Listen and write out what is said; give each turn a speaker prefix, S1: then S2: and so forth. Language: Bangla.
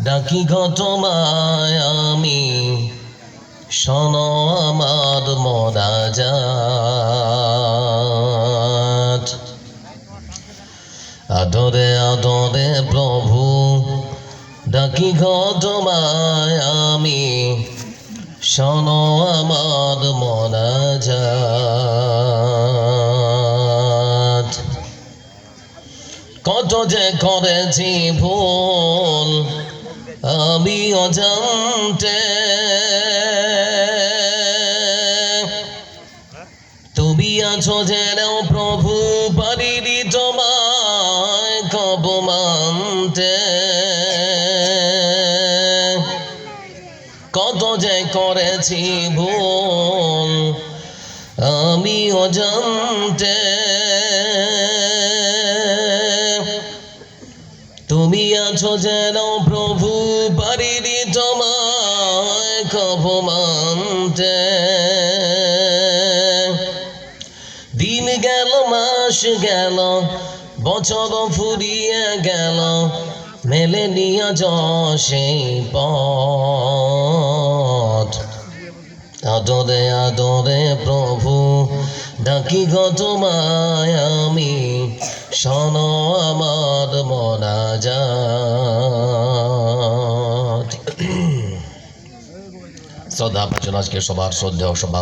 S1: ডাকি গো তোমায় আমি, শোনো আমার মোনাজাত। আদরে আদরে প্রভু ডাকি গো তোমায় আমি, শোনো আমার মোনাজাত। কত যে করেছি ভুল আমি অজান্তে, তুমি আছো যেন প্রভু, পারিনি তোমায় কব মানতে। কত যে করেছি ভুল আমি অজান্তে, তুমি আছো যেন প্রভু, পারিনি তোমায় কব মানতে। দিন গেল মাস গেল বছর ফুরিয়ে গেল, মেলেনি আজ সেই পথ। আদরে আদরে প্রভু ডাকি গো তোমায় আমি, শোনো আমার মোনাজাত। শ্রদ্ধা ভাজন আজকে সবার শ্রদ্ধেয় সভা